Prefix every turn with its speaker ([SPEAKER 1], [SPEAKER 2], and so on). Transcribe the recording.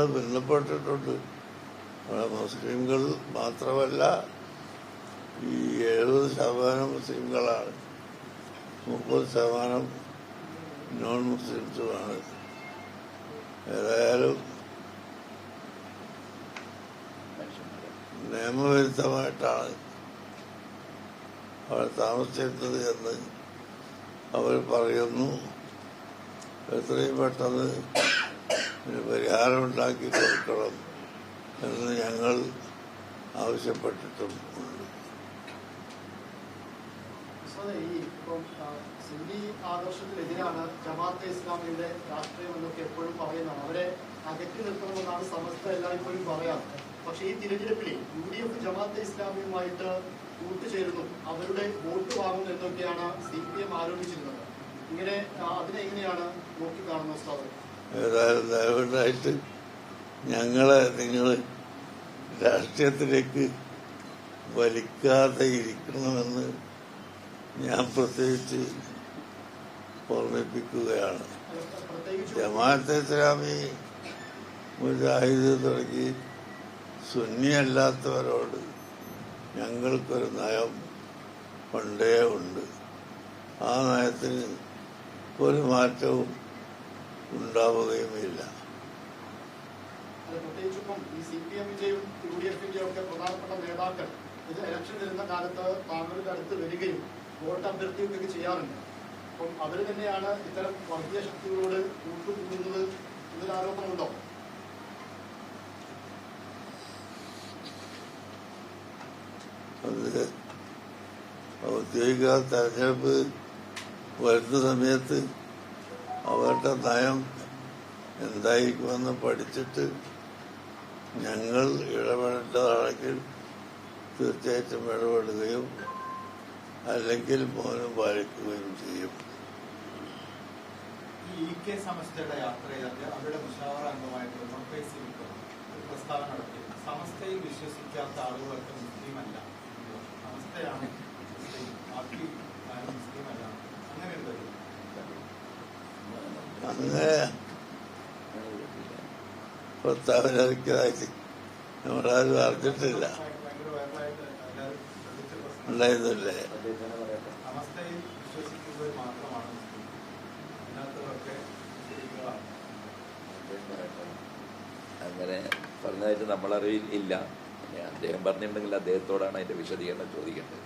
[SPEAKER 1] ഞങ്ങൾ ബന്ധപ്പെട്ടിട്ടുണ്ട്. മുസ്ലിംകൾ മാത്രമല്ല, ഈ 70% മുസ്ലിംകളാണ്, 30% നോൺ മുസ്ലിംസുമാണ്. ഏതായാലും നിയമവിരുദ്ധമായിട്ടാണ് അവർ താമസിച്ചിരുന്നത് എന്ന് അവർ പറയുന്നു. എത്രയും പെട്ടെന്ന് ഒരു പരിഹാരമുണ്ടാക്കി കൊടുക്കണം എന്ന് ഞങ്ങൾ ആവശ്യപ്പെട്ടിട്ടും ഉണ്ട്.
[SPEAKER 2] സുന്നി ആദർശത്തിനെതിരാണ് ജമാഅത്തെ ഇസ്ലാമിയുടെ രാഷ്ട്രീയം എന്നൊക്കെ എപ്പോഴും പറയുന്നതാണ്. അവരെ അകറ്റി നിർത്തണമെന്നാണ് സമസ്ത എല്ലായ്പ്പോഴും പറയാറ്. പക്ഷേ ഈ തിരഞ്ഞെടുപ്പിൽ UDF ജമാഅത്തെ ഇസ്ലാമിയുമായിട്ട് കൂട്ടുചേരുന്നു, അവരുടെ വോട്ട് വാങ്ങുന്നു എന്നൊക്കെയാണ് CPM ആരോപിച്ചിരുന്നത്. ഇങ്ങനെ അതിനെ എങ്ങനെയാണ് നോക്കിക്കാണുന്നത് ഉസ്താദ്?
[SPEAKER 1] ഏതായാലും ദയവുണ്ടായിട്ട് ഞങ്ങളെ നിങ്ങൾ രാഷ്ട്രീയത്തിലേക്ക് വലിക്കാതെ ഇരിക്കണമെന്ന് ഞാൻ പ്രത്യേകിച്ച് ഓർമ്മിപ്പിക്കുകയാണ്. ജമാഅത്തെ ഇസ്ലാമി, മുജാഹിദ് തുടങ്ങി സുന്നിയല്ലാത്തവരോട് ഞങ്ങൾക്കൊരു നയം പണ്ടേ ഉണ്ട്. ആ നയത്തിന് ഒരു മാറ്റവും ഉണ്ടാവുകയുമില്ല.
[SPEAKER 2] പ്രത്യേകിച്ചിപ്പം ഈ CPM-ന്റെയും UDF-ന്റെയും ഒക്കെ പ്രധാനപ്പെട്ട നേതാക്കൾ ഇത് ഇലക്ഷൻ വരുന്ന കാലത്ത് താങ്കളുടെ അടുത്ത് വരികയും വോട്ട് അഭ്യർത്ഥിക്കുകയൊക്കെ ചെയ്യാറുണ്ട്. അപ്പം അവർ തന്നെയാണ് ഇത്തരം വർഗീയ ശക്തികളോട് കൂട്ടുകൂടുന്നത് എന്നൊരു ആരോപണമുണ്ടോ?
[SPEAKER 1] അത് ഔദ്യോഗിക തെരഞ്ഞെടുപ്പ് വരുന്ന സമയത്ത് അവരുടെ നയം എന്തായിരിക്കുമെന്ന് പഠിച്ചിട്ട് ഞങ്ങൾ ഇടപെടേണ്ടതാണെങ്കിൽ തീർച്ചയായിട്ടും ഇടപെടുകയും അല്ലെങ്കിൽ മൗനം പാലിക്കുകയും ചെയ്യും.
[SPEAKER 3] ഈ EK സമസ്തയുടെ യാത്രയിൽ അവരുടെ മുഷാവറ അംഗമായിട്ടുള്ള ഒരു പ്രസ്താവന നടത്തി. സമസ്തയിൽ വിശ്വസിക്കാത്ത ആളുകളൊക്കെ മുസ്ലിമല്ല, സമസ്തയാണ് ബാക്കി മുസ്ലിമല്ല, അങ്ങനെ ഒരു കാര്യം
[SPEAKER 1] അങ്ങനെ പ്രസ്താവന ഇറക്കിയതായിട്ട് നമ്മളാരും അറിഞ്ഞിട്ടില്ല, ഉണ്ടായിരുന്നില്ലേ?
[SPEAKER 4] അങ്ങനെ പറഞ്ഞതായിട്ട് നമ്മളറിവിൽ ഇല്ല. അദ്ദേഹം പറഞ്ഞിട്ടുണ്ടെങ്കിൽ അദ്ദേഹത്തോടാണ് അതിന്റെ വിശദീകരണം ചോദിക്കേണ്ടത്.